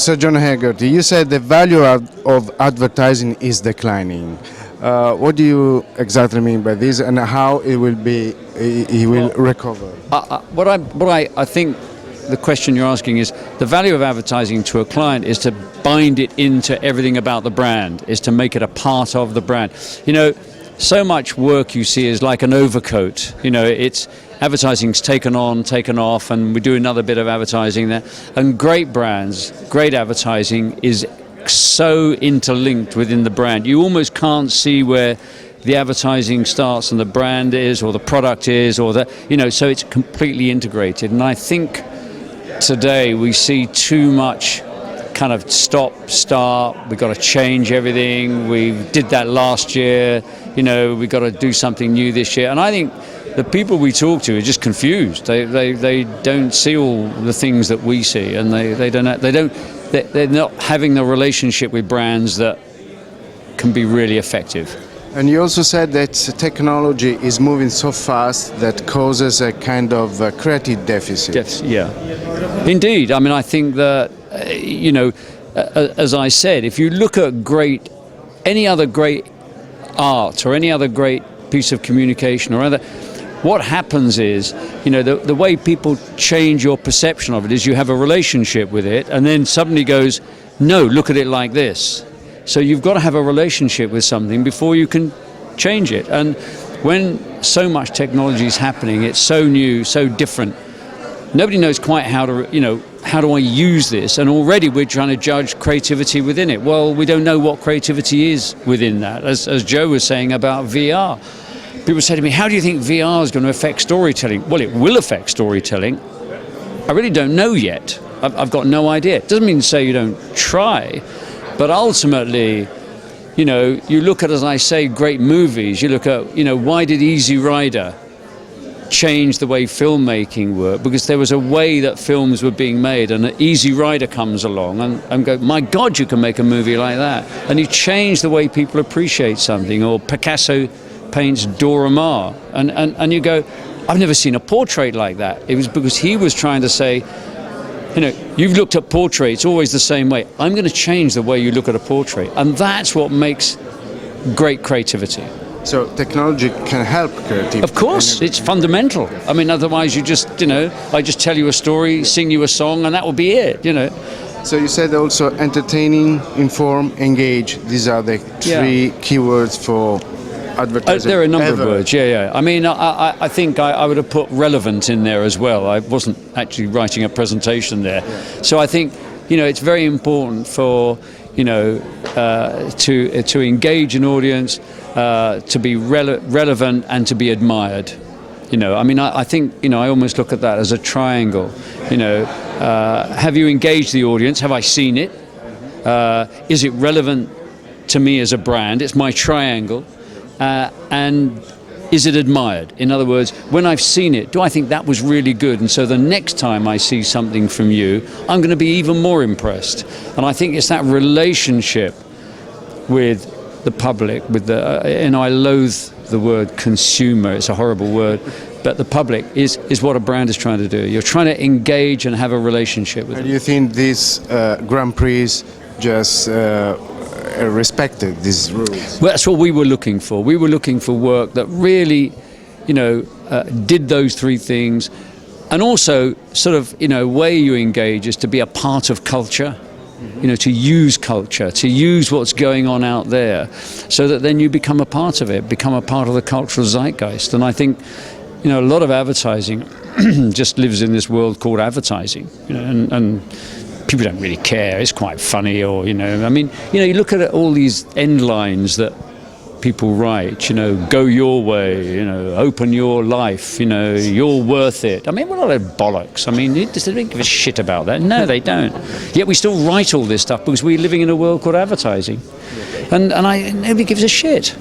Sir John Hegarty, you said the value of advertising is declining. What do you exactly mean by this, and how it will recover? I think the question you're asking is the value of advertising to a client is to bind it into everything about the brand, is to make it a part of the brand. So much work you see is like an overcoat. It's advertising's taken on, taken off, and we do another bit of advertising there. And great brands, great advertising is so interlinked within the brand. You almost can't see where the advertising starts and the brand is, or the product is, or so it's completely integrated. And I think today we see too much kind of stop, start, we've got to change everything, we did that last year, we've got to do something new this year. And I think the people we talk to are just confused. They don't see all the things that we see, and they're not having the relationship with brands that can be really effective. And you also said that technology is moving so fast that causes a kind of creative deficit. Yeah, indeed. I mean, I think that, as I said, if you look at any other great art or any other great piece of communication or other, what happens is, the way people change your perception of it is you have a relationship with it, and then somebody goes, no, look at it like this. So you've got to have a relationship with something before you can change it. And when so much technology is happening, it's so new, so different. Nobody knows quite how do I use this? And already we're trying to judge creativity within it. Well, we don't know what creativity is within that. As Joe was saying about VR, people say to me, how do you think VR is going to affect storytelling? Well, it will affect storytelling. I really don't know yet. I've got no idea. It doesn't mean to say you don't try. But ultimately, you look at, as I say, great movies. You look at, why did Easy Rider change the way filmmaking worked? Because there was a way that films were being made, and an Easy Rider comes along and go, my God, you can make a movie like that. And you change the way people appreciate something. Or Picasso paints Dora Maar, and you go, I've never seen a portrait like that. It was because he was trying to say, you've looked at portraits always the same way. I'm going to change the way you look at a portrait. And that's what makes great creativity. So technology can help creativity? Of course, it's fundamental. I mean, otherwise you just, I just tell you a story, sing you a song, and that will be it, So you said also entertaining, inform, engage. These are the three keywords for advertising. There are a number of words, yeah. I mean, I think I would have put relevant in there as well. I wasn't actually writing a presentation there. Yeah. So I think, it's very important for, to engage an audience, to be relevant and to be admired. I think, I almost look at that as a triangle. Have you engaged the audience? Have I seen it? Is it relevant to me as a brand? It's my triangle. And is it admired? In other words, when I've seen it, do I think that was really good? And so the next time I see something from you, I'm going to be even more impressed. And I think it's that relationship with the public, and I loathe the word consumer, it's a horrible word, but the public is what a brand is trying to do. You're trying to engage and have a relationship with them. Do you think this Grand Prix just respected these rules? Well, that's what we were looking for. We were looking for work that really, did those three things, and also sort of, way you engage is to be a part of culture, to use culture, to use what's going on out there, so that then you become a part of it, become a part of the cultural zeitgeist. And I think, a lot of advertising just lives in this world called advertising, and people don't really care. It's quite funny, or you look at all these end lines that people write. Go your way. Open your life. You're worth it. I mean, what are they bollocks? I mean, they don't give a shit about that. No, they don't. Yet we still write all this stuff because we're living in a world called advertising, and nobody gives a shit.